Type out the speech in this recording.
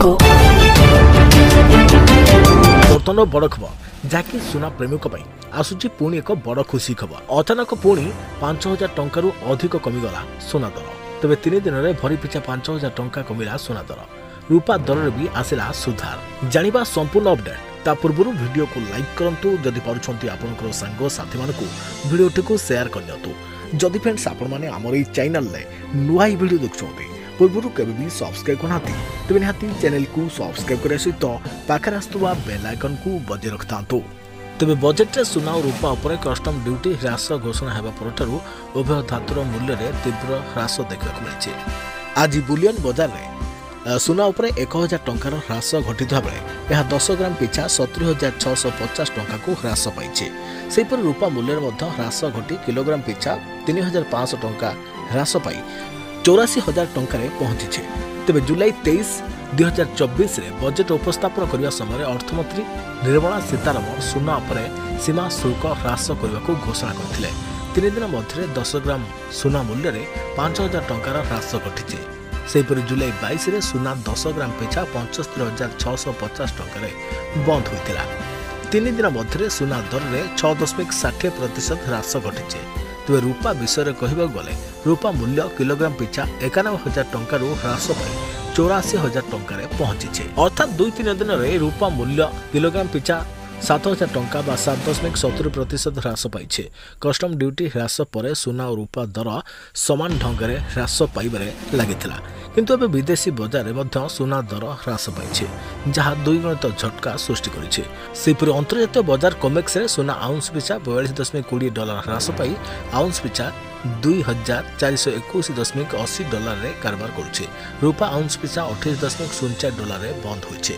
Go. ବର୍ତ୍ତମାନ ବଡ଼ ଖବର ଯାହାକି ସୁନା ପ୍ରେମୀଙ୍କ ପାଇଁ ଆସୁଛି ପୁଣି ଏକ ବଡ଼ ଖୁସି ଖବର। ଅଚାନକ ପୁଣି 5,000 ଟଙ୍କାରୁ ଅଧିକ କମିଗଲା ସୁନା ଦର। ତେବେ 3 ଦିନରେ ଭରି ପିଛା 5,000 ଟଙ୍କା କମିଲା ସୁନା ଦର। ରୂପା ଦରରେ ବି ଆସିଲା ସୁଧାର। ଜାଣିବା ସମ୍ପୂର୍ଣ୍ଣ ଅପଡେଟ୍। ତା ପୂର୍ବରୁ ଭିଡ଼ିଓକୁ ଲାଇକ୍ କରନ୍ତୁ, ଯଦି ପାରୁଛନ୍ତି ଆପଣଙ୍କର ସାଙ୍ଗ ସାଥୀମାନଙ୍କୁ ଭିଡ଼ିଓଟିକୁ ସେୟାର କରିଦିଅନ୍ତୁ। ଯଦି ଫ୍ରେଣ୍ଡସ୍ ଆପଣମାନେ ଆମର ଏହି ଚ୍ୟାନେଲରେ ନୂଆ ଏହି ଭିଡ଼ିଓ ଦେଖୁଛନ୍ତି, ପୂର୍ବରୁ କେବେ ବି ସବସ୍କ୍ରାଇବ୍ କରୁନାହାନ୍ତି, ତେବେ ନିହାତି ଚ୍ୟାନେଲକୁ ସବସ୍କ୍ରାଇବ୍ କରିବା ସହିତ ପାଖରେ ଆସୁଥିବା ବେଲ୍ ଆଇକନ୍କୁ ବଜାୟ ରଖିଥାନ୍ତୁ। ତେବେ ବଜେଟ୍ରେ ସୁନା ଓ ରୂପା ଉପରେ କଷ୍ଟମ ଡ୍ୟୁଟି ହ୍ରାସ ଘୋଷଣା ହେବା ପରଠାରୁ ଉଭୟ ଧାତୁର ମୂଲ୍ୟରେ ତୀବ୍ର ହ୍ରାସ ଦେଖିବାକୁ ମିଳିଛି। ଆଜି ବୁଲିୟନ ବଜାରରେ ସୁନା ଉପରେ 1,000 ଟଙ୍କାର ହ୍ରାସ ଘଟିଥିବା ବେଳେ ଏହା 10 ଗ୍ରାମ ପିଛା 70,650 ଟଙ୍କାକୁ ହ୍ରାସ ପାଇଛି। ସେହିପରି ରୂପା ମୂଲ୍ୟରେ ମଧ୍ୟ ହ୍ରାସ ଘଟି କିଲୋଗ୍ରାମ ପିଛା 3,500 ଟଙ୍କା ହ୍ରାସ ପାଇ 84,000 ଟଙ୍କାରେ ପହଞ୍ଚିଛି। ତେବେ ଜୁଲାଇ 23, 2024ରେ ବଜେଟ୍ ଉପସ୍ଥାପନ କରିବା ସମୟରେ ଅର୍ଥମନ୍ତ୍ରୀ ନିର୍ମଳା ସୀତାରମଣ ସୁନା ଉପରେ ସୀମା ଶୁଳ୍କ ହ୍ରାସ କରିବାକୁ ଘୋଷଣା କରିଥିଲେ। 3 ଦିନ ମଧ୍ୟରେ 10 ଗ୍ରାମ ସୁନା ମୂଲ୍ୟରେ 5,000 ଟଙ୍କାର ହ୍ରାସ ଘଟିଛି। ସେହିପରି ଜୁଲାଇ 22ରେ ସୁନା 10 ଗ୍ରାମ ପିଛା 75,650 ଟଙ୍କାରେ ବନ୍ଦ ହୋଇଥିଲା। 3 ଦିନ ମଧ୍ୟରେ ସୁନା ଦରରେ 6.60% ହ୍ରାସ ଘଟିଛି। ତେବେ ରୂପା ବିଷୟରେ କହିବାକୁ ଗଲେ ରୂପା ମୂଲ୍ୟ କିଲୋଗ୍ରାମ ପିଛା 91,000 ଟଙ୍କାରୁ ହ୍ରାସ ପାଇ 84,000 ଟଙ୍କାରେ ପହଞ୍ଚିଛି। ଅର୍ଥାତ୍ 2-3 ଦିନରେ ରୂପା ମୂଲ୍ୟ କିଲୋଗ୍ରାମ ପିଛା 7,000 ଟଙ୍କା ବା 7.70% ହ୍ରାସ ପାଇଛି। କଷ୍ଟମ ଡ୍ୟୁଟି ହ୍ରାସ ପରେ ସୁନା ଓ ରୂପା ଦର ସମାନ ଢଙ୍ଗରେ ହ୍ରାସ ପାଇବାରେ ଲାଗିଥିଲା। କିନ୍ତୁ ଏବେ ବିଦେଶୀ ବଜାରରେ ମଧ୍ୟ ସୁନା ଦର ହ୍ରାସ ପାଇଛି, ଯାହା ଦ୍ୱିଗୁଣିତ ଝଟକା ସୃଷ୍ଟି କରିଛି। ସେହିପରି ଅନ୍ତର୍ଜାତୀୟ ବଜାର କମେକ୍ସରେ ସୁନା ଆଉନ୍ସ ପିଛା $42.20 ହ୍ରାସ ପାଇ ଆଉନ୍ସ ପିଛା $2,421.80 କାରବାର କରୁଛି। ରୂପା ଆଉନ୍ସ ପିଛା $28.04 ବନ୍ଦ ହୋଇଛି।